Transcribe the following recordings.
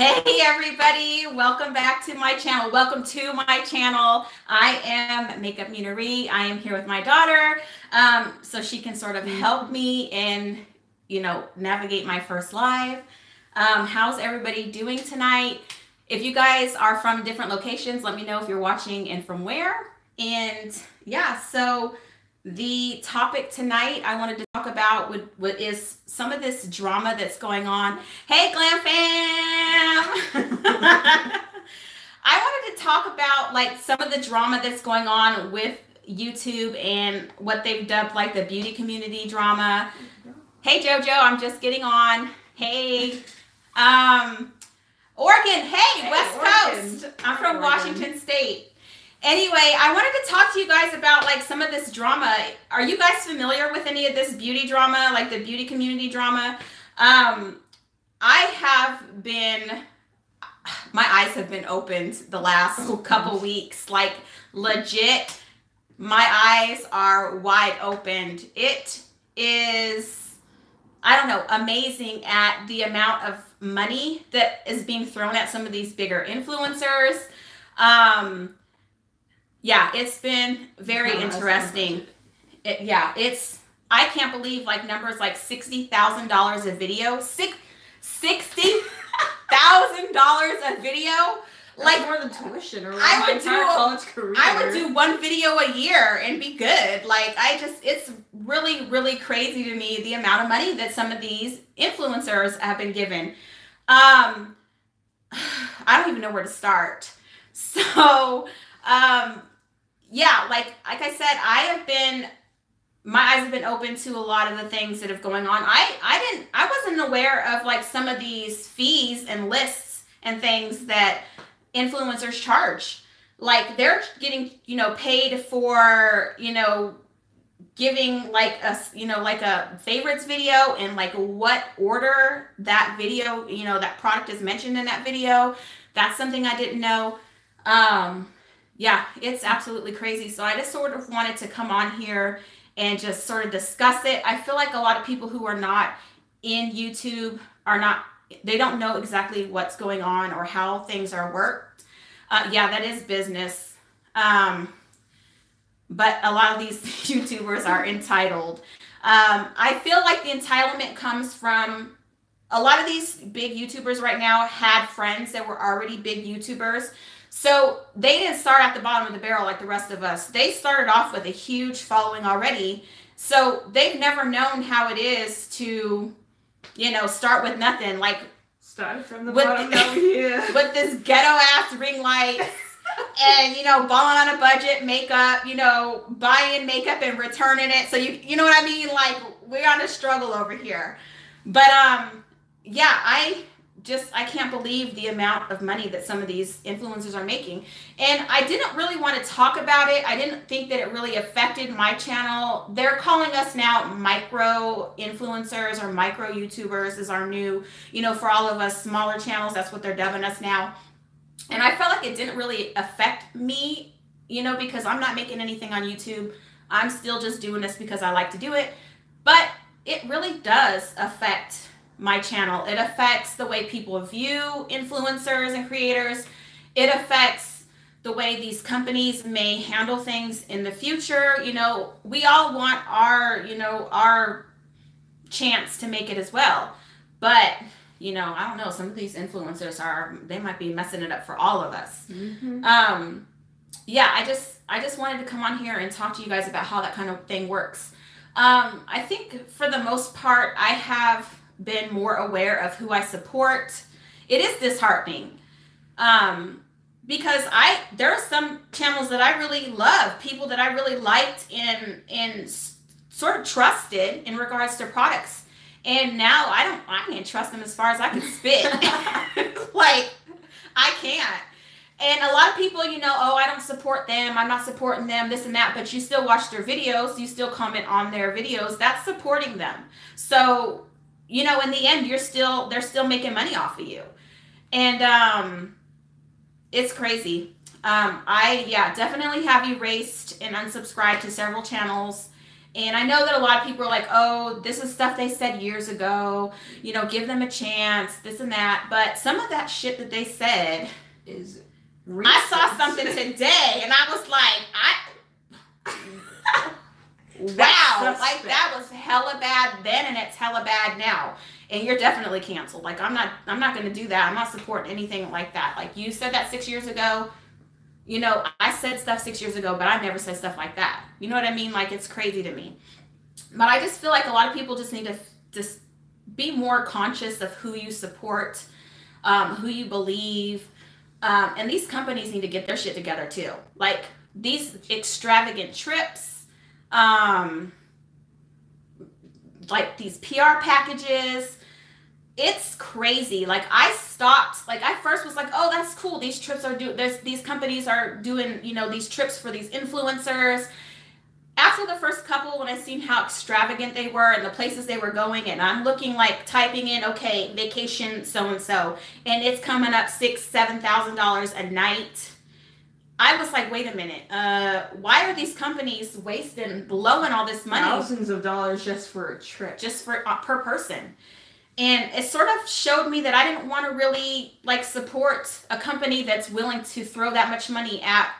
Hey everybody, welcome back to my channel. Welcome to my channel. I am MakeupMenaree. I am here with my daughter, so she can sort of help me in, navigate my first live. How's everybody doing tonight? If you guys are from different locations, let me know if you're watching and from where. And yeah, so the topic tonight I wanted to talk about what is some of this drama that's going on. Hey, Glam Fam! I wanted to talk about like some of the drama that's going on with YouTube and what they've dubbed like the beauty community drama. Hey, JoJo, I'm just getting on. Hey, Oregon. Hey, West Coast. I'm from Washington State. Anyway, I wanted to talk to you guys about like some of this drama. Are you guys familiar with any of this beauty drama, like the beauty community drama? I have been, my eyes have been opened the last couple weeks. Like legit, my eyes are wide opened. It is, I don't know, amazing at the amount of money that is being thrown at some of these bigger influencers. Yeah, it's been very interesting. I can't believe like numbers like $60,000 a video. $60,000 a video. That's like more than tuition or my entire college career. I would do one video a year and be good. Like it's really, really crazy to me the amount of money that some of these influencers have been given. I don't even know where to start. So, yeah, like I said, my eyes have been open to a lot of the things that have going on. I wasn't aware of like some of these fees and lists and things that influencers charge. Like they're getting, paid for, giving like a favorites video and like what order that video, that product is mentioned in that video. That's something I didn't know. Yeah, it's absolutely crazy. So I just sort of wanted to come on here and just sort of discuss it. I feel like a lot of people who are not in YouTube they don't know exactly what's going on or how things are worked. Yeah, that is business. But a lot of these YouTubers are entitled. I feel like the entitlement comes from a lot of these big YouTubers right now had friends that were already big YouTubers. So they didn't start at the bottom of the barrel like the rest of us. They started off with a huge following already. So they've never known how it is to, start with nothing. Like start from the bottom down here. With this ghetto ass ring light and, balling on a budget, makeup, buying makeup and returning it. So you know what I mean? Like we're on a struggle over here. But yeah, I can't believe the amount of money that some of these influencers are making. And I didn't really want to talk about it. I didn't think that it really affected my channel. They're calling us now micro influencers or micro YouTubers is our new, for all of us smaller channels, that's what they're dubbing us now. And I felt like it didn't really affect me, because I'm not making anything on YouTube. I'm still just doing this because I like to do it. But it really does affect my channel. It affects the way people view influencers and creators. It affects the way these companies may handle things in the future. We all want our chance to make it as well. But, I don't know, some of these influencers they might be messing it up for all of us. Mm-hmm. Yeah, I just wanted to come on here and talk to you guys about how that kind of thing works. I think for the most part, I have been more aware of who I support. It is disheartening because there are some channels that I really love, people that I really liked and sort of trusted in regards to products, and now I can't trust them as far as I can spit. Like I can't. And a lot of people, oh, I don't support them, I'm not supporting them, this and that, but you still watch their videos, you still comment on their videos, that's supporting them. So in the end, they're still making money off of you. And it's crazy. I definitely have erased and unsubscribed to several channels. And I know that a lot of people are like, oh, this is stuff they said years ago, you know, give them a chance, this and that. But some of that shit that they said is recent. I saw something today and I was like, wow, like that was hella bad then and it's hella bad now. And you're definitely canceled. Like I'm not going to do that. I'm not supporting anything like that. Like you said that 6 years ago. You know, I said stuff 6 years ago, but I never said stuff like that. You know what I mean? Like it's crazy to me. But I just feel like a lot of people just need to just be more conscious of who you support, who you believe. And these companies need to get their shit together too. Like these extravagant trips, like these PR packages, it's crazy. Like I stopped, like I first was like, oh, that's cool. These trips are these companies are doing, you know, these trips for these influencers. After the first couple, when I seen how extravagant they were and the places they were going, and I'm looking like typing in, okay, vacation so-and-so, and it's coming up $6,000-$7,000 a night. I was like, wait a minute, why are these companies blowing all this money? Thousands of dollars just for a trip. Just for per person. And it sort of showed me that I didn't want to really like support a company that's willing to throw that much money at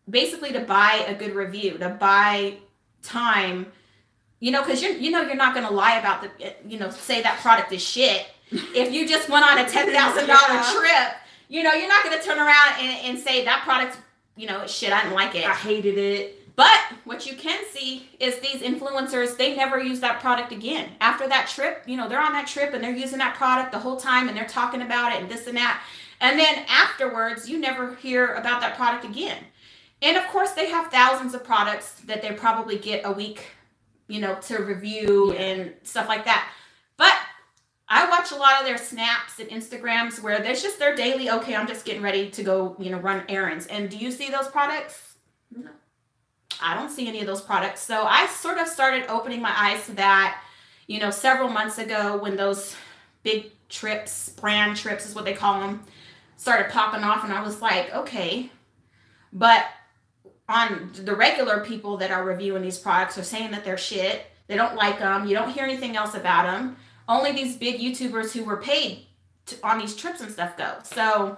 basically to buy a good review, to buy time, you know, because you're not going to lie about say that product is shit. If you just went on a $10,000 trip, you know, you're not going to turn around and say that product, you know, is shit. I didn't like it. I hated it. But what you can see is these influencers, they never use that product again. After that trip, you know, they're on that trip and they're using that product the whole time and they're talking about it and this and that. And then afterwards, you never hear about that product again. And of course, they have thousands of products that they probably get a week, you know, to review and stuff like that. But I watch a lot of their snaps and Instagrams where there's just their daily, okay, I'm just getting ready to go, you know, run errands. And do you see those products? No. I don't see any of those products. So I sort of started opening my eyes to that, you know, several months ago when those big trips, brand trips is what they call them, started popping off. And I was like, okay. But on the regular people that are reviewing these products are saying that they're shit. They don't like them. You don't hear anything else about them. Only these big YouTubers who were paid on these trips and stuff go. So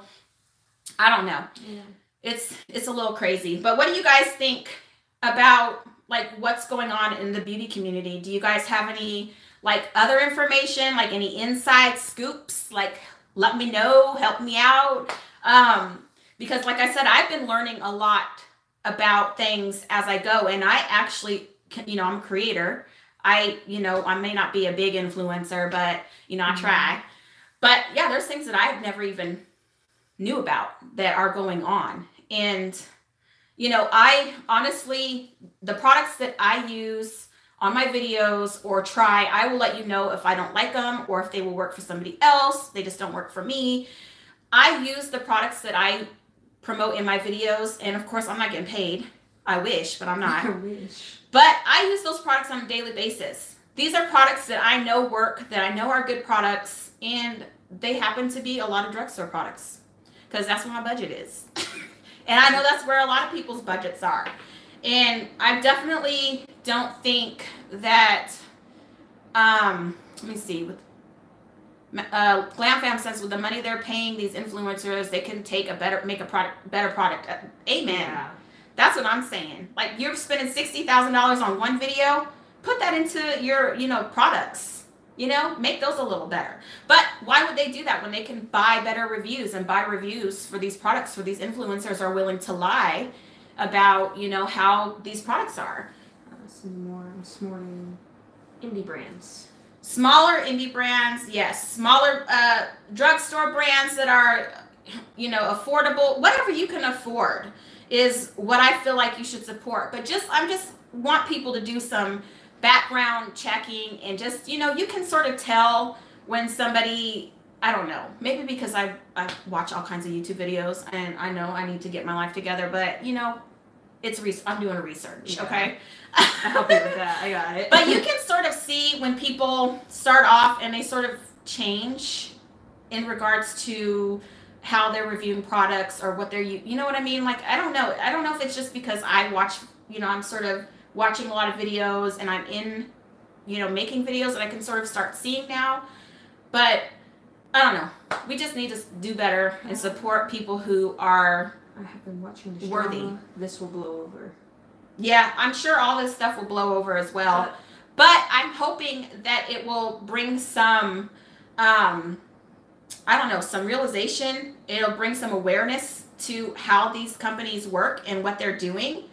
I don't know. Yeah. It's a little crazy. But what do you guys think about like what's going on in the beauty community? Do you guys have any like other information, like any inside scoops? Like let me know, help me out. Because like I said, I've been learning a lot about things as I go, and I actually, you know, I'm a creator. I may not be a big influencer, but you know, I try. But yeah, there's things that I've never even knew about that are going on. And you know, I honestly, the products that I use on my videos or try, I will let you know if I don't like them or if they will work for somebody else. They just don't work for me. I use the products that I promote in my videos. And of course, I'm not getting paid. I wish, but I'm not. I wish. But I use those products on a daily basis. These are products that I know work, that I know are good products, and they happen to be a lot of drugstore products because that's what my budget is. And I know that's where a lot of people's budgets are. And I definitely don't think that, let me see, with Glamfam says with the money they're paying these influencers, they can make a better product. Amen. Yeah. That's what I'm saying. Like you're spending $60,000 on one video, put that into your, you know, products, you know, make those a little better. But why would they do that when they can buy better reviews and buy reviews for these products where these influencers are willing to lie about, you know, how these products are? Some more indie brands. Smaller indie brands, yes. Smaller drugstore brands that are, you know, affordable. Whatever you can afford is what I feel like you should support. But I just want people to do some background checking and just, you know, you can sort of tell when somebody, I don't know, maybe because I watch all kinds of YouTube videos and I know I need to get my life together, but you know, I'm doing a research, yeah. Okay? I'll help you with that. I got it. But you can sort of see when people start off and they sort of change in regards to how they're reviewing products or what they're, you know what I mean? Like, I don't know if it's just because I watch, you know, I'm sort of watching a lot of videos, and I'm in, making videos that I can sort of start seeing now. But I don't know. We just need to do better and support people who are I have been watching this worthy. Drama. This will blow over. Yeah, I'm sure all this stuff will blow over as well. But I'm hoping that it will bring some, some realization. It'll bring some awareness to how these companies work and what they're doing.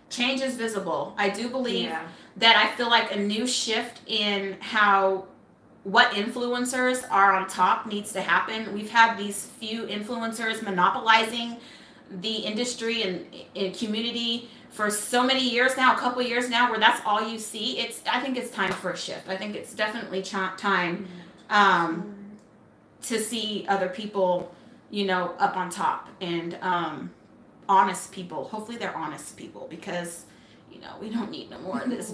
Change is visible. I do believe that I feel like a new shift in what influencers are on top needs to happen. We've had these few influencers monopolizing the industry and community for so many years now, a couple years now, where that's all you see. I think it's time for a shift. I think it's definitely time to see other people, up on top, and honest people. Hopefully they're honest people, because, we don't need no more of this.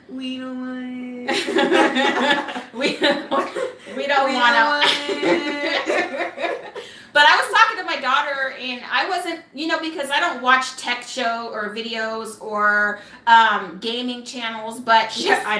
We don't want it. we don't want it. But I was talking to my daughter, and I wasn't, because I don't watch tech show or videos or gaming channels, but I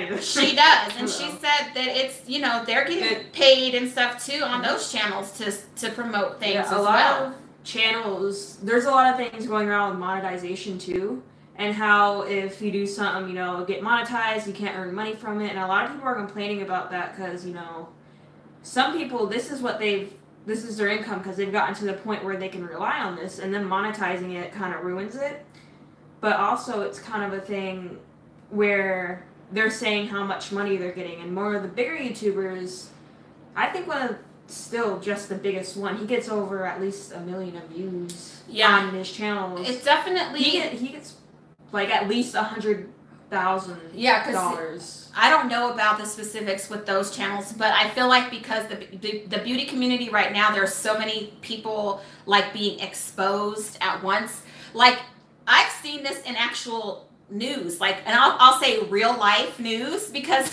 do. She does, and she said that it's, they're getting paid and stuff too on those channels to promote things as well. A lot of channels, there's a lot of things going around with monetization too, and how if you do something, get monetized, you can't earn money from it, and a lot of people are complaining about that because, some people, this is their income because they've gotten to the point where they can rely on this, and then monetizing it kind of ruins it. But also it's kind of a thing where they're saying how much money they're getting, and more of the bigger YouTubers, I think still just the biggest one, he gets over at least 1 million of views on his channel. It's definitely he gets like at least $100,000. Yeah, because I don't know about the specifics with those channels, but I feel like because the beauty community right now, there are so many people like being exposed at once. Like, I've seen this in actual news, and I'll say real life news, because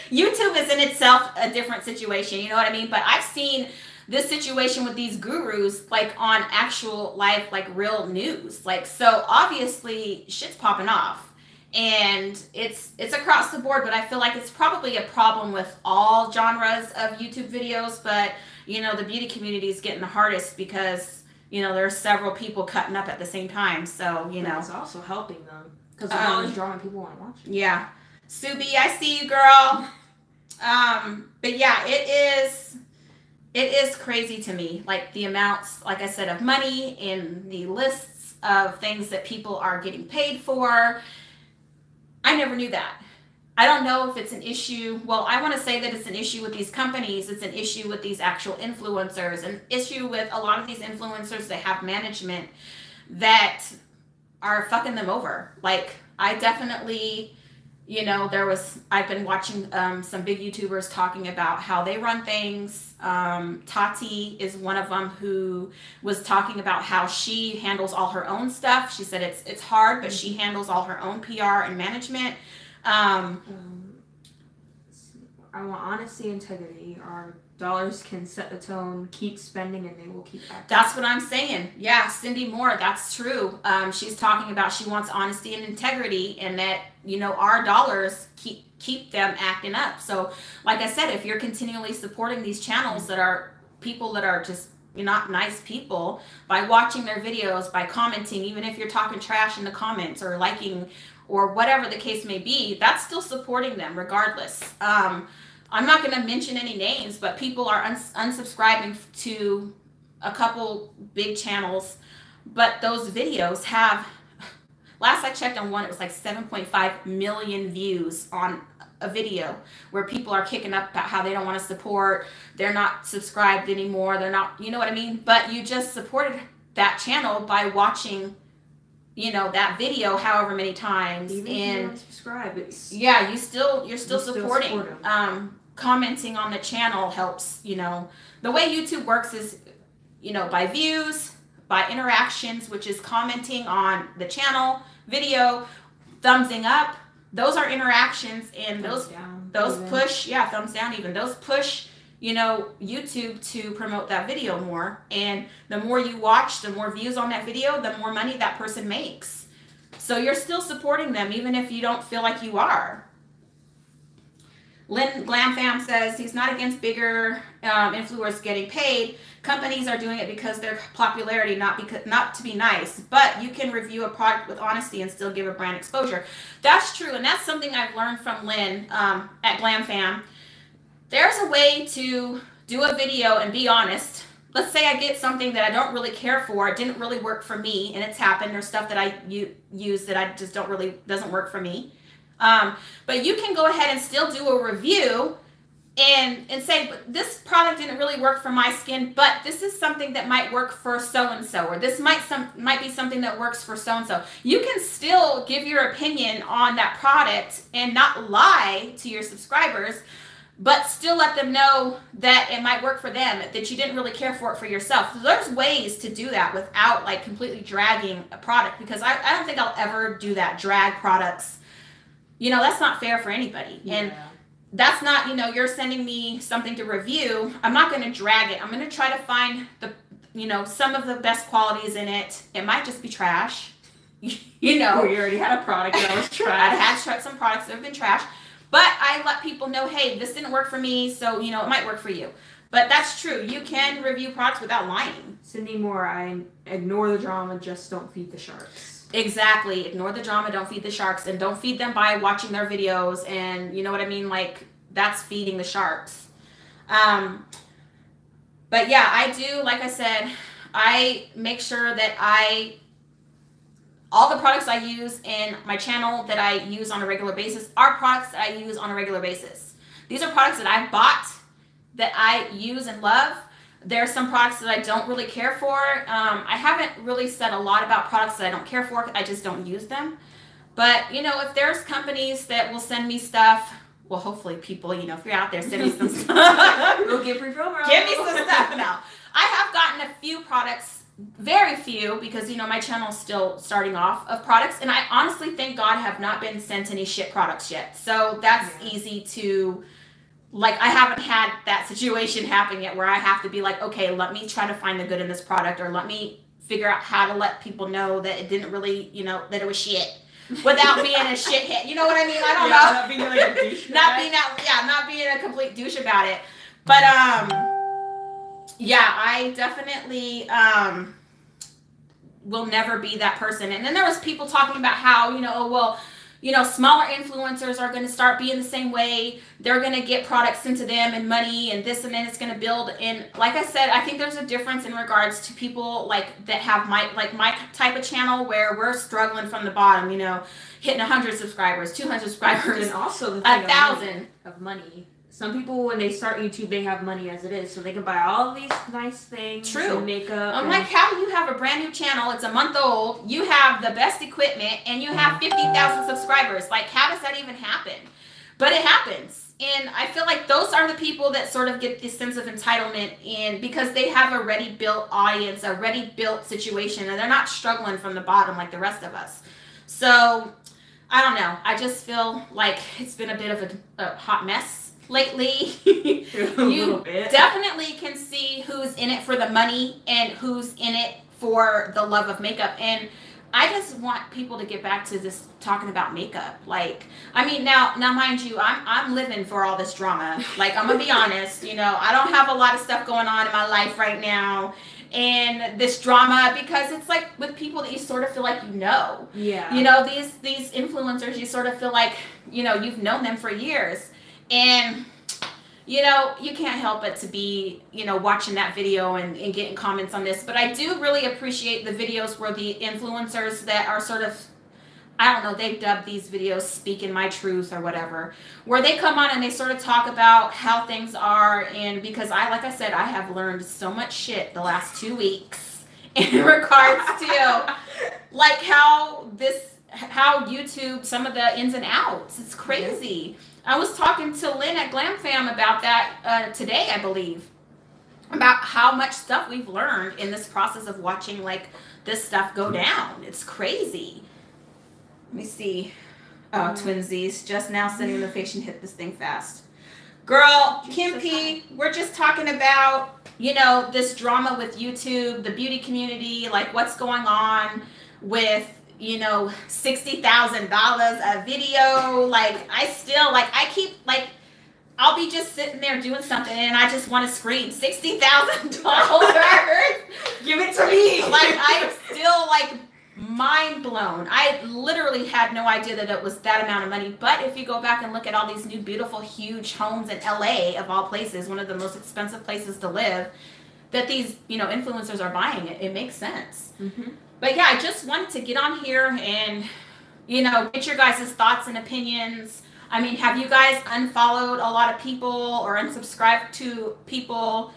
YouTube is in itself a different situation, you know what I mean? But I've seen this situation with these gurus on actual life, real news. So obviously shit's popping off. And it's across the board, but I feel like it's probably a problem with all genres of YouTube videos. But, the beauty community is getting the hardest because, there are several people cutting up at the same time. So, It's also helping them because they're always drawing people want to watch it. Yeah. Subi, I see you, girl. But yeah, it is crazy to me. The amounts, like I said, of money and the lists of things that people are getting paid for. I never knew that. I don't know if it's an issue. Well, I want to say that it's an issue with these companies. It's an issue with these actual influencers. An issue with a lot of these influencers that have management that are fucking them over. I definitely, I've been watching some big YouTubers talking about how they run things. Tati is one of them who was talking about how she handles all her own stuff. She said it's hard, but she handles all her own PR and management. I want honesty, integrity. Our dollars can set the tone, keep spending, and they will keep acting. That's what I'm saying. Yeah, Cindy Moore, that's true. She's talking about she wants honesty and integrity, and that, our dollars keep them acting up. So, like I said, if you're continually supporting these channels that are people that are just not nice people, by watching their videos, by commenting, even if you're talking trash in the comments or liking or whatever the case may be, that's still supporting them regardless. I'm not going to mention any names, but people are unsubscribing to a couple big channels, but those videos have, last I checked on one, it was 7.5 million views on a video where people are kicking up about how they don't want to support, they're not subscribed anymore, they're not, you know what I mean? But you just supported that channel by watching, that video however many times. Even and if you don't subscribe, you're still supporting. Commenting on the channel helps. The way YouTube works is, by views, by interactions, which is commenting on the channel, video, thumbsing up. Those are interactions, and those push, thumbs down even. Those push, you know, YouTube to promote that video more. And the more you watch, the more views on that video, the more money that person makes. So you're still supporting them, even if you don't feel like you are. Linwood of Glamfam says he's not against bigger influencers getting paid. Companies are doing it because their popularity, not to be nice. But you can review a product with honesty and still give a brand exposure. That's true, and that's something I've learned from Lynn at Glamfam. There's a way to do a video and be honest. Let's say I get something that I don't really care for. It didn't really work for me, and it's happened. There's stuff that I use that I just doesn't work for me. But you can go ahead and still do a review and say, but this product didn't really work for my skin, but this is something that might work for so-and-so, or this might be something that works for so-and-so. You can still give your opinion on that product and not lie to your subscribers, but still let them know that it might work for them, that you didn't really care for it for yourself. So there's ways to do that without like completely dragging a product, because I don't think I'll ever do that, drag products. You know, that's not fair for anybody. Yeah. And that's not, you know, you're sending me something to review. I'm not going to drag it. I'm going to try to find the, you know, some of the best qualities in it. It might just be trash. You know. We already had a product that was trash. I've had some products that have been trash. But I let people know, hey, this didn't work for me, so, you know, it might work for you. But that's true. You can review products without lying. Cindy Moore, I ignore the drama, just don't feed the sharks. Exactly. Ignore the drama, don't feed the sharks, and don't feed them by watching their videos, and you know what I mean? Like, that's feeding the sharks. But yeah, I do, like I said, I make sure that all the products I use in my channel that I use on a regular basis are products that I use on a regular basis. These are products that I've bought, that I use and love. There are some products that I don't really care for. I haven't really said a lot about products that I don't care for. I just don't use them. But, you know, if there's companies that will send me stuff, well, hopefully people, you know, if you're out there, send me some stuff. We'll get free promo. Give me some stuff now. I have gotten a few products, very few, because, you know, my channel's still starting off, of products. And I honestly, thank God, have not been sent any shit products yet. So that's easy to... Like, I haven't had that situation happen yet where I have to be like, okay, let me try to find the good in this product, or let me figure out how to let people know that it didn't really, you know, that it was shit without being a shithead. You know what I mean? I don't know. Not being like a douche. not being a complete douche about it. But, yeah, I definitely, will never be that person. And then there was people talking about how, you know, oh, well, you know, smaller influencers are going to start being the same way. They're going to get products into them and money and this, and then it's going to build. And like I said, I think there's a difference in regards to people like that have my type of channel, where we're struggling from the bottom, you know, hitting 100 subscribers, 200 subscribers, and also the thing 1,000 of money. Some people, when they start YouTube, they have money as it is, so they can buy all of these nice things. True. And makeup. I'm like, how do you have a brand new channel? It's a month old. You have the best equipment, and you have 50,000 subscribers. Like, how does that even happen? But it happens. And I feel like those are the people that sort of get this sense of entitlement in, because they have a ready built audience, a ready built situation, and they're not struggling from the bottom like the rest of us. So, I don't know. I just feel like it's been a bit of a hot mess lately. You definitely can see who's in it for the money and who's in it for the love of makeup. And I just want people to get back to this talking about makeup. Like, I mean, now mind you, I'm living for all this drama. Like, I'm gonna be honest, you know, I don't have a lot of stuff going on in my life right now, and this drama, because it's like with people that you sort of feel like, you know. Yeah. You know, these influencers, you sort of feel like, you know, you've known them for years. And, you know, you can't help but to be, you know, watching that video and getting comments on this. But I do really appreciate the videos where the influencers that are sort of, I don't know, they've dubbed these videos Speaking My Truth or whatever, where they come on and they sort of talk about how things are. And because like I said, I have learned so much shit the last 2 weeks in regards to like how YouTube, some of the ins and outs. It's crazy. I was talking to Lynn at Glamfam about that today, I believe, about how much stuff we've learned in this process of watching like this stuff go down. It's crazy. Let me see. Oh, twinsies, just now sending the notification, hit this thing fast. Girl, Kim P, we're just talking about, you know, this drama with YouTube, the beauty community, like what's going on with, you know, $60,000 a video. Like, I still, like, I keep, like, I'll be just sitting there doing something and I just want to scream, $60,000. Give it to me. Like, I'm still, like, mind blown. I literally had no idea that it was that amount of money. But if you go back and look at all these new beautiful huge homes in LA, of all places, one of the most expensive places to live, that these, you know, influencers are buying it, it makes sense. But yeah, I just wanted to get on here and, you know, get your guys' thoughts and opinions. I mean, have you guys unfollowed a lot of people or unsubscribed to people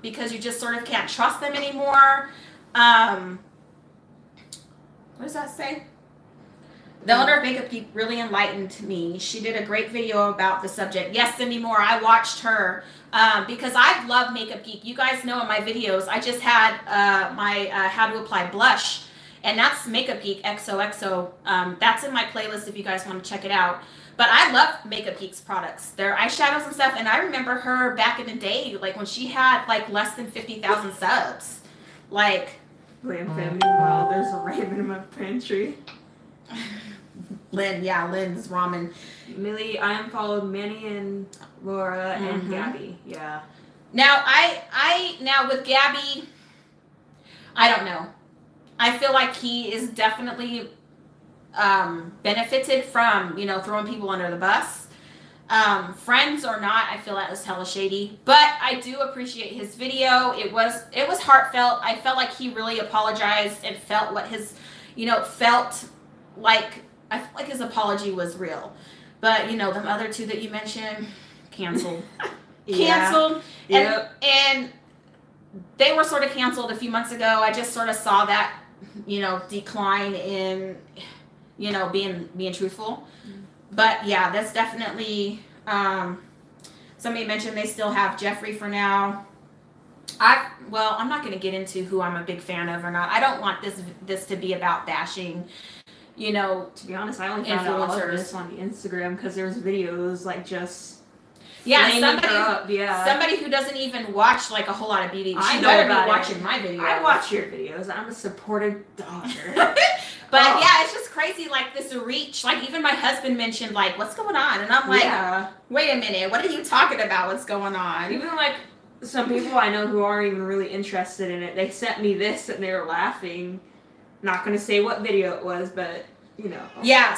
because you just sort of can't trust them anymore? What does that say? The owner of Makeup Geek really enlightened me. She did a great video about the subject. Yes, Cindy Moore, I watched her because I love Makeup Geek. You guys know in my videos, I just had my How to Apply Blush, and that's Makeup Geek XOXO. That's in my playlist if you guys want to check it out. But I love Makeup Geek's products, their eyeshadows and stuff. And I remember her back in the day, like when she had like less than 50,000 subs. Like, Glam family, wow, there's a ramen in my pantry. Lynn, yeah, Lynn's ramen. Millie, I unfollowed Manny and Laura and Gabby. Yeah. Now now with Gabby, I don't know. I feel like he is definitely benefited from, you know, throwing people under the bus. Friends or not, I feel that was hella shady, but I do appreciate his video. It was heartfelt. I felt like he really apologized and felt what his, you know, felt like. I felt like his apology was real. But, you know, the other two that you mentioned, canceled. Canceled. Yep. And they were sort of canceled a few months ago. I just sort of saw that, you know, decline in, you know, being truthful. But yeah, that's definitely, somebody mentioned they still have Jeffrey for now. Well, I'm not going to get into who I'm a big fan of or not. I don't want this to be about bashing, you know. To be honest, I only found out all of this on Instagram because there's videos like just somebody who doesn't even watch like a whole lot of beauty. I know about watching my videos. I watch your videos. I'm a supportive daughter. But yeah, it's just crazy, like this reach. Like even my husband mentioned, like, what's going on? And I'm like, wait a minute, what are you talking about? What's going on? Even like some people I know who aren't even really interested in it, they sent me this and they were laughing. Not going to say what video it was, but you know. Yeah,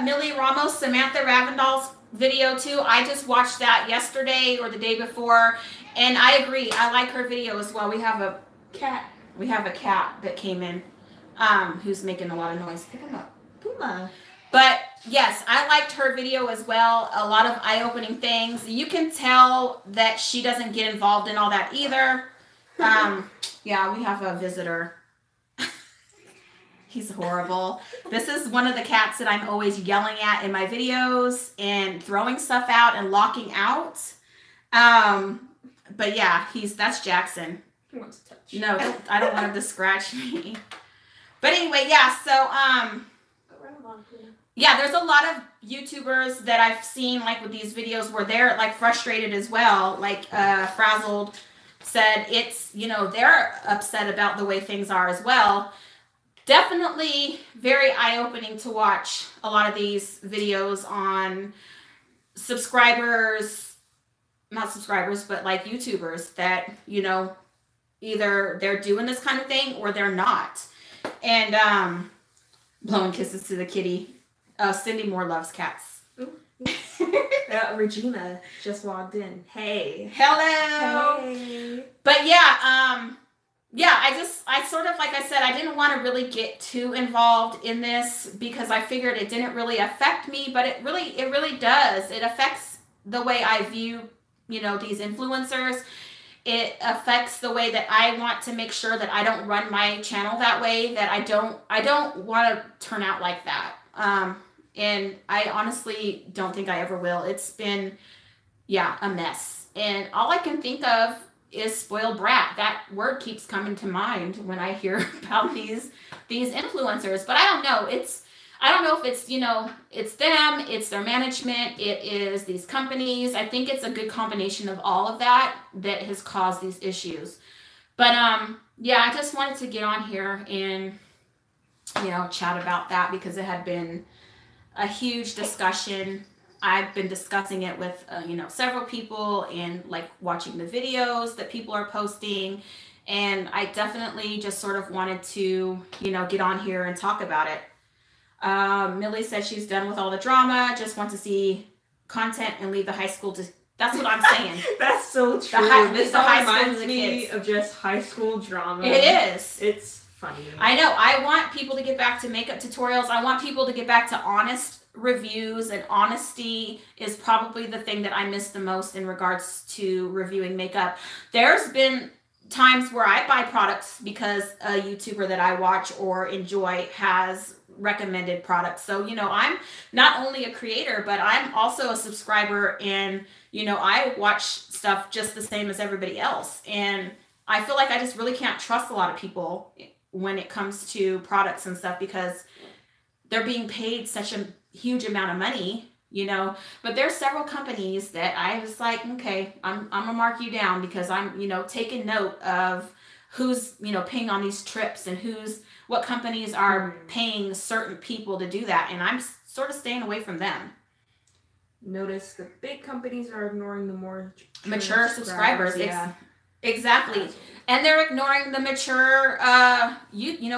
Millie Ramos, Samantha Ravindal's video too. I just watched that yesterday or the day before, and I agree. I like her video as well. We have a cat. We have a cat that came in. Who's making a lot of noise. Pick him up. Puma. But yes, I liked her video as well. A lot of eye-opening things. You can tell that she doesn't get involved in all that either. Yeah, we have a visitor. He's horrible. This is one of the cats that I'm always yelling at in my videos and throwing stuff out and locking out. But yeah, that's Jackson. He wants to touch. No, I don't want him to scratch me. But anyway, yeah, so, yeah, there's a lot of YouTubers that I've seen, like, with these videos where they're, like, frustrated as well. Like, Frazzled said it's, you know, they're upset about the way things are as well. Definitely very eye-opening to watch a lot of these videos on not subscribers, but, like, YouTubers that, you know, either they're doing this kind of thing or they're not. And blowing kisses to the kitty. Cindy Moore loves cats. Regina just logged in. Hey. Hello. Hey. But yeah, yeah, I sort of, like I said, I didn't want to really get too involved in this because I figured it didn't really affect me, but it really does. It affects the way I view, you know, these influencers. It affects the way that I want to make sure that I don't run my channel that way, that I don't want to turn out like that. And I honestly don't think I ever will. It's been, yeah, a mess. And all I can think of is spoiled brat. That word keeps coming to mind when I hear about these influencers. But I don't know. I don't know if it's, it's them, it's their management, it is these companies. I think it's a good combination of all of that has caused these issues. But yeah, I just wanted to get on here and, chat about that because it had been a huge discussion. I've been discussing it with, several people and like watching the videos that people are posting. And I definitely just sort of wanted to, get on here and talk about it. Millie said she's done with all the drama, just wants to see content and leave the high school. That's what I'm saying. That's so true. This all reminds me of just high school drama. It is. It's funny. I know. I want people to get back to makeup tutorials. I want people to get back to honest reviews, and honesty is probably the thing that I miss the most in regards to reviewing makeup. There's been times where I buy products because a YouTuber that I watch or enjoy has recommended products. So, I'm not only a creator, but I'm also a subscriber, and, I watch stuff just the same as everybody else. And I feel like I just really can't trust a lot of people when it comes to products and stuff because they're being paid such a huge amount of money, but there's several companies that I was like, okay, I'm gonna mark you down because I'm, taking note of who's, paying on these trips and what companies are paying certain people to do that. And I'm sort of staying away from them. Notice the big companies are ignoring the more mature subscribers. Yeah. Exactly. And they're ignoring the mature,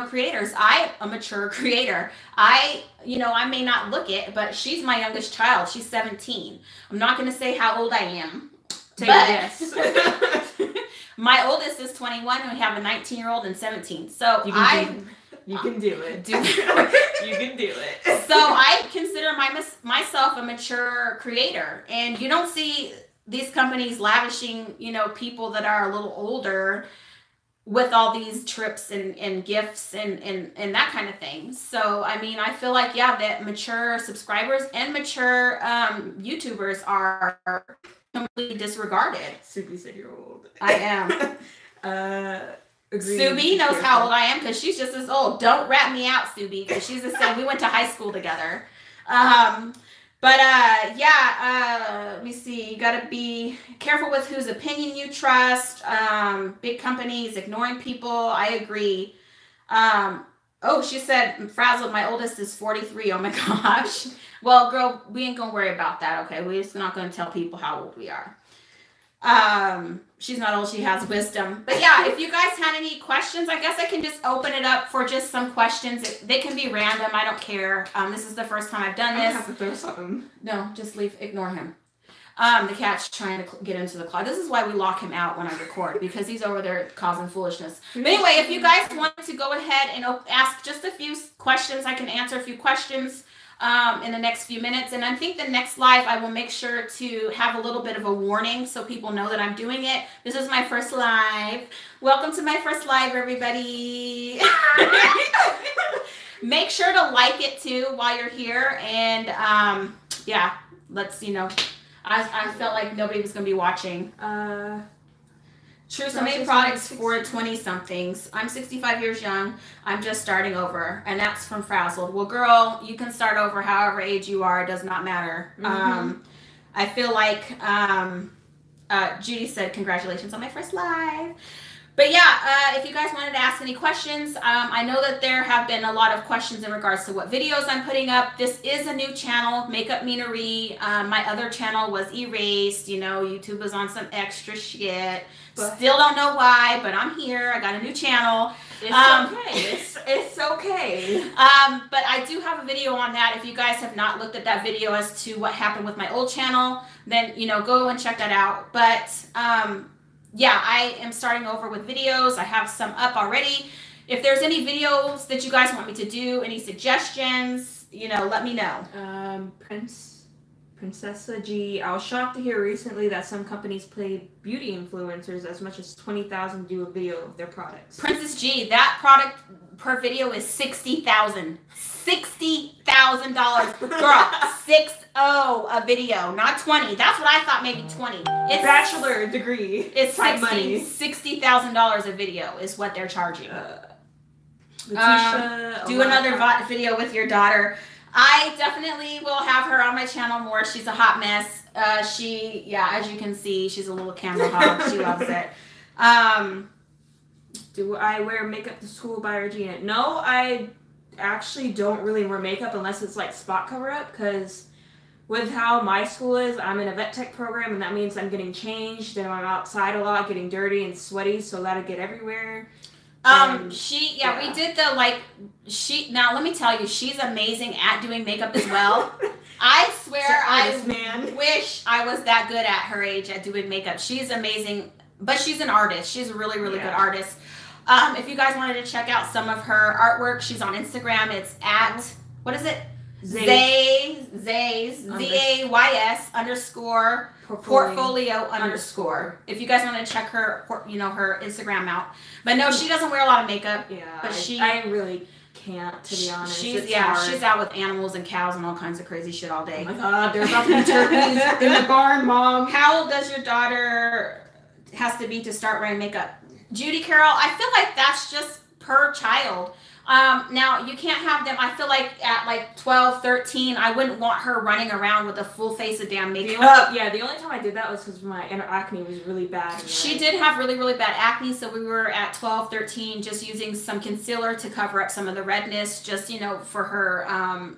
creators. I'm a mature creator. I may not look it, but she's my youngest child. She's 17. I'm not going to say how old I am. Take a guess. My oldest is 21, and we have a 19-year-old and 17. So you can do it. You can do it. So I consider myself a mature creator, and you don't see these companies lavishing, people that are a little older with all these trips and gifts and that kind of thing. So, I mean, I feel like, that mature subscribers and mature YouTubers are completely disregarded. Subi said you're old. I am. Subi knows how old I am because she's just as old. Don't rat me out, Subi, because she's the same. We went to high school together. Let me see. You got to be careful with whose opinion you trust. Big companies ignoring people. I agree. She said, frazzled, my oldest is 43. Oh my gosh. Well, girl, we ain't going to worry about that. Okay. We're just not going to tell people how old we are. She's not old. She has wisdom. But yeah, if you guys had any questions, I guess I can just open it up for just some questions. They can be random. I don't care. This is the first time I've done this. I have to throw something. No, just ignore him. The cat's trying to get into the closet. This is why we lock him out when I record, because he's over there causing foolishness. But anyway, if you guys want to go ahead and ask just a few questions, I can answer a few questions in the next few minutes. And I think the next live, I will make sure to have a little bit of a warning so people know that I'm doing it. This is my first live. Welcome to my first live, everybody. Make sure to like it too while you're here. And let's, I felt like nobody was going to be watching. True, so many products for 20-somethings. I'm 65 years young. I'm just starting over. And that's from Frazzled. Well, girl, you can start over however age you are. It does not matter. I feel like Judy said, congratulations on my first live. But yeah, if you guys wanted to ask any questions, I know that there have been a lot of questions in regards to what videos I'm putting up. This is a new channel, MakeupMenaree. My other channel was erased. YouTube was on some extra shit. Still don't know why, but I'm here. I got a new channel. It's okay. It's okay. But I do have a video on that. If you guys have not looked at that video as to what happened with my old channel, then, go and check that out. But, I am starting over with videos. I have some up already. If there's any videos that you guys want me to do, any suggestions, let me know. Princessa G. I was shocked to hear recently that some companies pay beauty influencers as much as $20,000 to do a video of their products. Princess G, that product per video is $60,000. $60,000. Girl, 60 a video, not 20. That's what I thought, maybe 20. It's bachelor degree. It's $60,000 a video is what they're charging. Do another video with your daughter. I definitely will have her on my channel more. She's a hot mess. As you can see, she's a little camera hog. She loves it. Do I wear makeup to school by Regina? No, I actually don't really wear makeup unless it's like spot cover up, because with how my school is, I'm in a vet tech program, and that means I'm getting changed and I'm outside a lot, getting dirty and sweaty, so that'll get everywhere. We did now let me tell you, she's amazing at doing makeup as well. I swear wish I was that good at her age at doing makeup. She's amazing, but she's an artist. She's a really, really good artist. If you guys wanted to check out some of her artwork, she's on Instagram. It's at, what is it? Zays, _portfolio_. If you guys want to check her, her Instagram out. But no, she doesn't wear a lot of makeup. Yeah, but I really can't, to be honest. She's out with animals and cows and all kinds of crazy shit all day. Oh my God, there's about to be turkeys in the barn, Mom. How old does your daughter has to be to start wearing makeup? Judy Carroll, I feel like that's just per child. Now, you can't have them, I feel like at like 12, 13, I wouldn't want her running around with a full face of damn makeup. The only time I did that was because my acne was really bad. She did have really, really bad acne, so we were at 12, 13 just using some concealer to cover up some of the redness, just, for her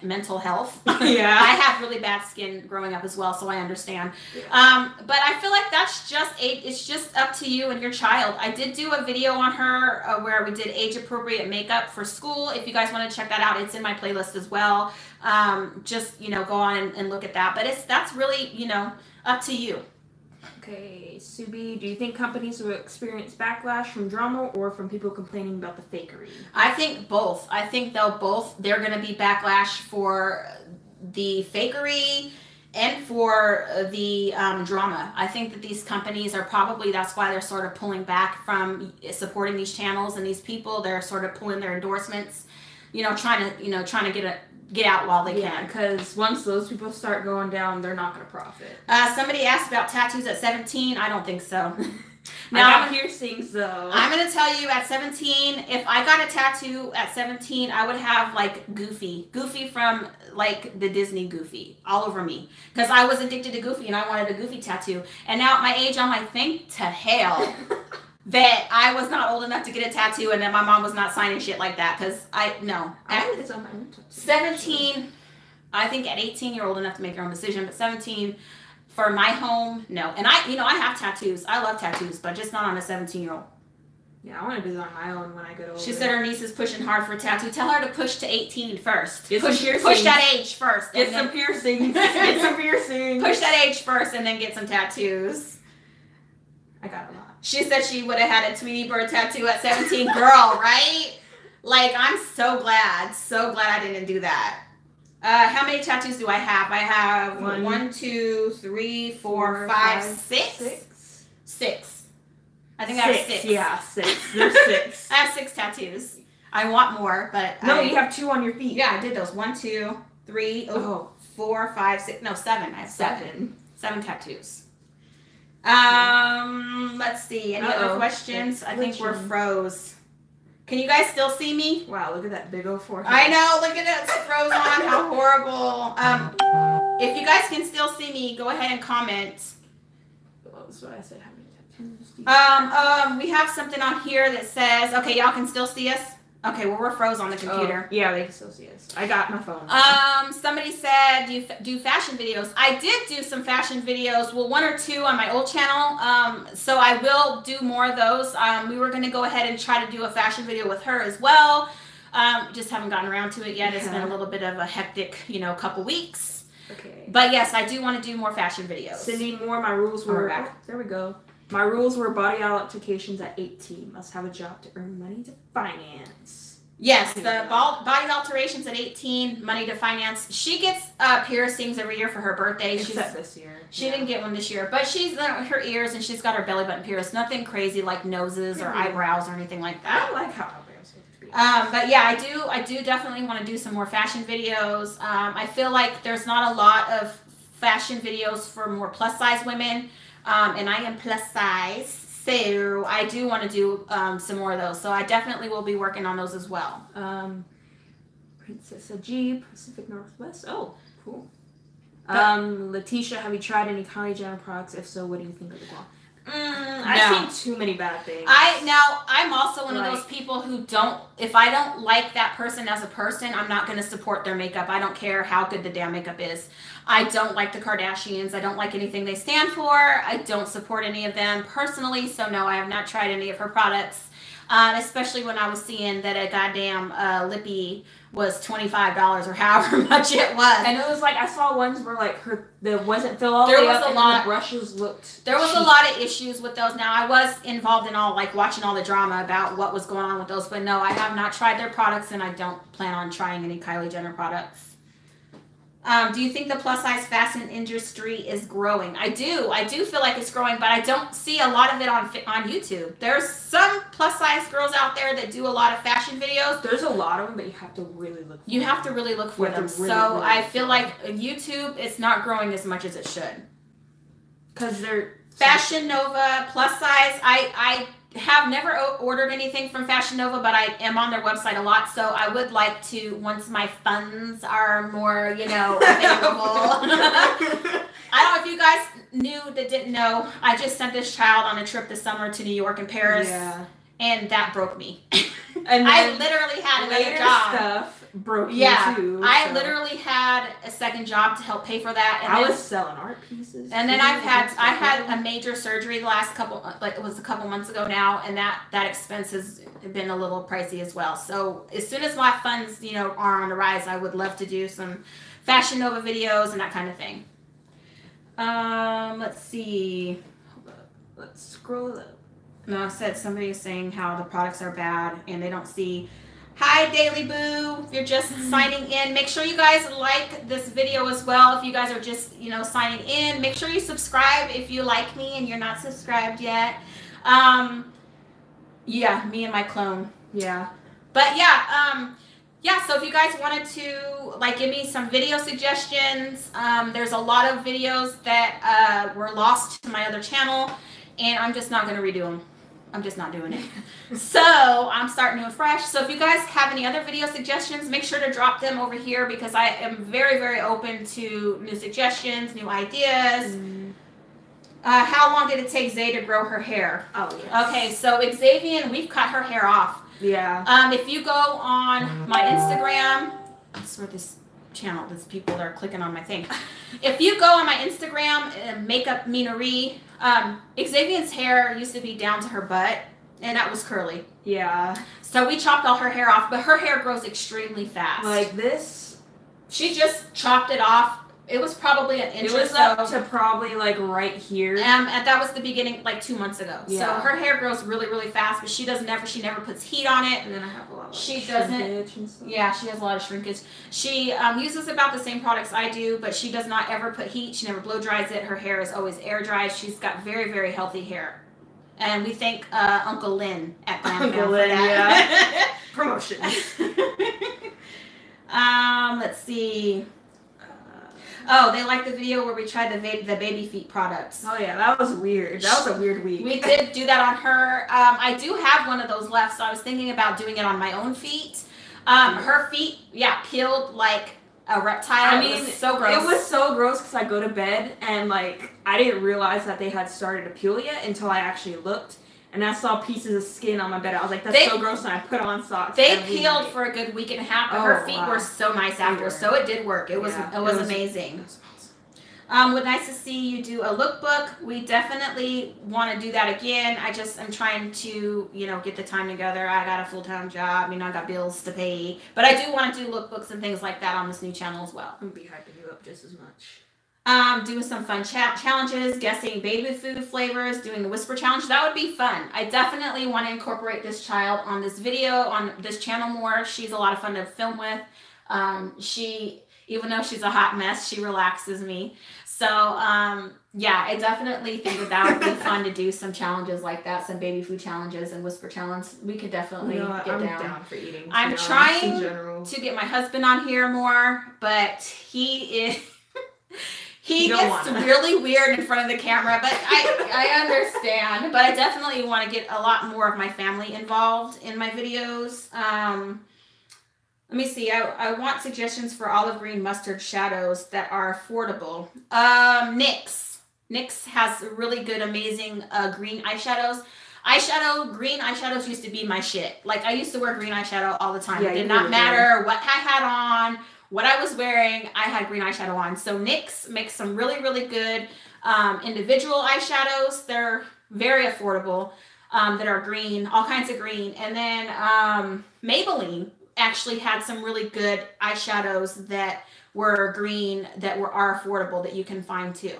mental health. Yeah. I have really bad skin growing up as well, so I understand. Yeah. But I feel like it's just up to you and your child. I did do a video on her where we did age appropriate makeup for school. If you guys want to check that out, it's in my playlist as well. Just, go on and look at that. But that's really, up to you. Okay, Subi, do you think companies will experience backlash from drama or from people complaining about the fakery? I think both. I think they're going to be backlash for the fakery and for the drama. I think that these companies are that's why they're sort of pulling back from supporting these channels and these people. They're sort of pulling their endorsements, trying to get out while they can. Because once those people start going down, they're not going to profit. Somebody asked about tattoos at 17. I don't think so. Now, I got piercings, though. I'm going to tell you, at 17, if I got a tattoo at 17, I would have, like, Goofy from, like, the Disney Goofy all over me. Because I was addicted to Goofy, and I wanted a Goofy tattoo. And now at my age, I'm like, thank to hell that I was not old enough to get a tattoo, and that my mom was not signing shit like that. Because at 17, I think at 18, you're old enough to make your own decision. But 17... for my home, no. And I have tattoos. I love tattoos, but just not on a 17-year-old. Yeah, I want to do it on my own when I get older. She said her niece is pushing hard for a tattoo. Tell her to push to 18 first. Push that age first. Get some piercings. Get some piercings. Push that age first and then get some tattoos. I got a lot. She said she would have had a Tweety Bird tattoo at 17. Girl, right? Like, I'm so glad I didn't do that. How many tattoos do I have? I have 1, 2, 3, 4, 5, 6. 6. I think I have 6. Yeah, 6. There's 6. I have 6 tattoos. I want more, but no, you have 2 on your feet. Yeah, I did those. 1, 2, 3, 4, 5, 6. No, 7. I have 7. 7 tattoos. Let's see. Any other questions? I think we're froze. Can you guys still see me? Wow, look at that big old forehead. I know, look at it, it's froze on, how horrible. If you guys can still see me, go ahead and comment. Well, that's what I said, how many tattoos? We have something on here that says, okay, y'all can still see us? Okay, well, we're froze on the computer. Yeah, they can still see us. I got my phone. Somebody said, do fashion videos. I did do some fashion videos, well, 1 or 2 on my old channel, so I will do more of those. We were going to go ahead and try to do a fashion video with her as well. Just haven't gotten around to it yet. It's been a little bit of a hectic, couple weeks. Okay. But yes, I do want to do more fashion videos. Cindy Moore, my rules were... Oh, there we go. My rules were body alterations at 18. Must have a job to earn money to finance. Yes, the body alterations at 18, money to finance. She gets piercings every year for her birthday. Except this year. She didn't get one this year, but she's her ears and she's got her belly button pierced. Nothing crazy like noses or eyebrows or anything like that. I don't like how eyebrows look. But yeah, I do definitely want to do some more fashion videos. I feel like there's not a lot of fashion videos for more plus size women. And I am plus size, So I do want to do some more of those. So I definitely will be working on those as well. Princess Ajib, Pacific Northwest. Oh, cool. Letitia, have you tried any Kylie Jenner products? If so, what do you think of the gloss? I've seen too many bad things. I'm also one of those people who don't, if I don't like that person as a person, I'm not going to support their makeup. I don't care how good the damn makeup is. I don't like the Kardashians. I don't like anything they stand for. I don't support any of them personally. So no, I have not tried any of her products. Especially when I was seeing that a goddamn lippy was $25 or however much it was. And it was like, I saw ones where like the wasn't filled all the way up and the brushes looked There was a lot of issues with those. Now, I was involved in all, like watching all the drama about what was going on with those, but no, I have not tried their products and I don't plan on trying any Kylie Jenner products. Do you think the plus size fashion industry is growing? I do feel like it's growing, but I don't see a lot of it on YouTube. There's some plus size girls out there that do a lot of fashion videos. There's a lot of them, but you have to really look for them. You have to really look for them. So I feel like YouTube, it's not growing as much as it should. Because they're... Fashion Nova, plus size, I have never ordered anything from Fashion Nova, but I am on their website a lot, so I would like to, once my funds are more, available. I don't know if you guys knew that didn't know, I just sent this child on a trip this summer to New York and Paris, and that broke me. And I literally had another job. Stuff broke me too. I literally had a second job to help pay for that. And I was selling art pieces. And then I had a major surgery the last it was a couple months ago now, and that expense has been a little pricey as well. So as soon as my funds, are on the rise, I would love to do some Fashion Nova videos and that kind of thing. Let's see. Let's scroll up. No, I said somebody is saying how the products are bad and they don't see. Hi, Daily Boo. If you're just signing in, make sure you guys like this video as well. If you guys are just, signing in, make sure you subscribe if you like me and you're not subscribed yet. Yeah, me and my clone. Yeah. But so if you guys wanted to, give me some video suggestions, there's a lot of videos that were lost to my other channel, and I'm just not going to redo them. I'm just not doing it. So I'm starting new and fresh. So if you guys have any other video suggestions, make sure to drop them over here because I am very, very open to new suggestions, new ideas. How long did it take Zay to grow her hair? Oh, yes. Okay, so Xavier, we've cut her hair off. Yeah. If you go on my Instagram, I swear this channel, there's people that are clicking on my thing. If you go on my Instagram, MakeupMenaree, Xavier's hair used to be down to her butt, and that was curly. Yeah. So we chopped all her hair off, but her hair grows extremely fast. Like this? She just chopped it off. It was probably an inch or so. It was up to probably right here. And that was the beginning, 2 months ago. Yeah. So her hair grows really, really fast, but she never puts heat on it. And then I have a lot of shrinkage and stuff. Yeah, she has a lot of shrinkage. She uses about the same products I do, but she does not ever put heat. She never blow dries it. Her hair is always air dried. She's got very, very healthy hair. And we thank Uncle Lynn at Glamfam for that. Yeah. Promotions. Let's see. Oh, they liked the video where we tried the baby feet products. Oh, yeah, that was weird. That was a weird week. We did do that on her. I do have one of those left, so I was thinking about doing it on my own feet. Her feet, peeled like a reptile. It was so gross. It was so gross because I go to bed and, I didn't realize that they had started to peel yet until I actually looked. And I saw pieces of skin on my bed. I was like, that's so gross, and I put on socks. They peeled for a good week and a half, but her feet were so nice after, so it did work. It was amazing. It was awesome. Would nice to see you do a lookbook. We definitely want to do that again. I'm trying to, get the time together. I got a full-time job. I got bills to pay. But I do want to do lookbooks and things like that on this new channel as well. I'm going to be hyping you up just as much. Doing some fun challenges, guessing baby food flavors, doing the whisper challenge. That would be fun. I definitely want to incorporate this child on this video, on this channel more. She's a lot of fun to film with. Even though she's a hot mess, she relaxes me. So, I definitely think that would be fun to do some challenges like that, some baby food challenges and whisper challenges. We could definitely get I'm down. down for eating. I'm trying to get my husband on here more, but he He gets really weird in front of the camera, but I understand. But I definitely want to get a lot more of my family involved in my videos. Let me see. I want suggestions for olive green mustard shadows that are affordable. NYX has really good, amazing green eyeshadows. Green eyeshadows used to be my shit. Like, I used to wear green eyeshadow all the time. It did not matter what I had on, what I was wearing, I had green eyeshadow on. So NYX makes some really, really good individual eyeshadows. They're very affordable, that are green, all kinds of green. And then Maybelline actually had some really good eyeshadows that were green that are affordable that you can find too.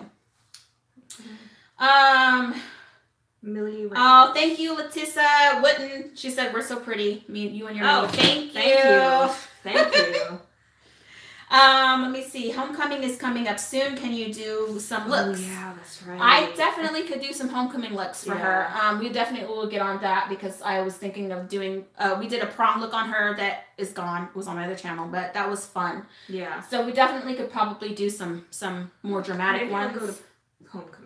Oh, thank you, Letissa Wooden. She said we're so pretty. You and your mom. Thank you. Thank you. Let me see. Homecoming is coming up soon. Can you do some looks? Oh, yeah, that's right. I definitely could do some homecoming looks for her. We definitely will get on that because I was thinking of doing. We did a prom look on her that is gone. It was on my other channel, but that was fun. Yeah. So we definitely could probably do some more dramatic ones. I'll go to homecoming.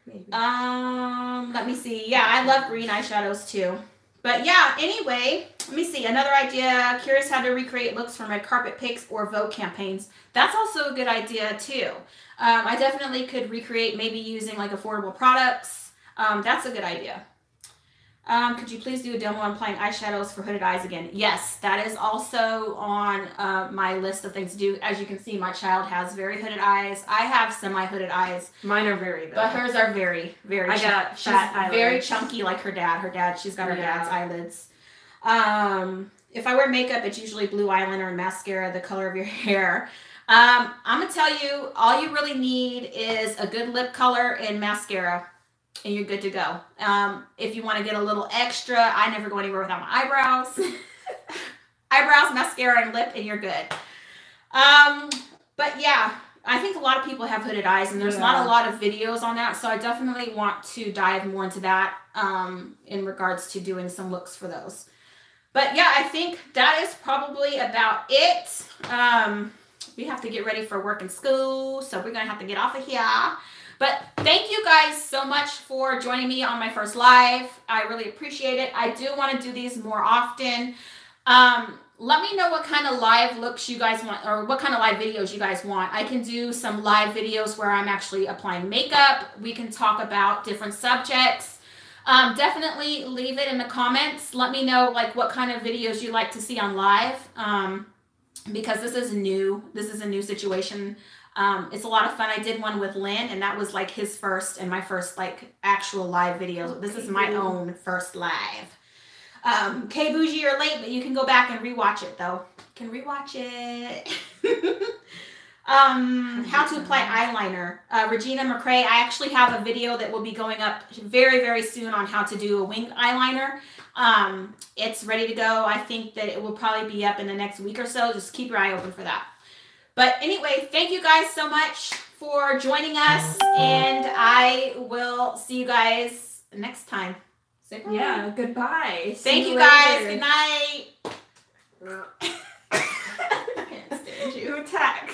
Maybe. Let me see. Yeah, I love green eyeshadows too. But yeah, anyway, let me see. Another idea. Curious how to recreate looks from red carpet pics or Vogue campaigns. That's also a good idea too. I definitely could recreate maybe using like affordable products. That's a good idea. Could you please do a demo on applying eyeshadows for hooded eyes again? Yes, that is also on my list of things to do. As you can see, my child has very hooded eyes. I have semi-hooded eyes. Mine are very, though. But hers are very, very got fat eyelids. Very chunky like her dad. She's got her dad's eyelids. If I wear makeup, it's usually blue eyeliner and mascara, the color of your hair. I'm going to tell you, all you really need is a good lip color and mascara. And you're good to go. If you want to get a little extra, I never go anywhere without my eyebrows. Eyebrows, mascara, and lip, and you're good. But yeah, I think a lot of people have hooded eyes, and there's not a lot of videos on that. So I definitely want to dive more into that in regards to doing some looks for those. But yeah, I think that is probably about it. We have to get ready for work and school, so we're going to have to get off of here. But thank you guys so much for joining me on my first live. I really appreciate it. I do want to do these more often. Let me know what kind of live looks you guys want, or what kind of live videos you guys want. I can do some live videos where I'm actually applying makeup. We can talk about different subjects. Definitely leave it in the comments. Let me know like what kind of videos you like to see on live, because this is new. This is a new situation. It's a lot of fun. I did one with Lynn, and that was like his first and my first like actual live video. This is my own first live. K Bougie, you're late, but you can go back and rewatch it though. You can rewatch it. How to apply eyeliner. Regina McCrae, I actually have a video that will be going up very, very soon on how to do a winged eyeliner. It's ready to go. I think that it will probably be up in the next week or so. Just keep your eye open for that. But anyway, thank you guys so much for joining us, and I will see you guys next time. Say bye. Yeah, goodbye. Thank you guys. Good night. I can't stand you. Attack.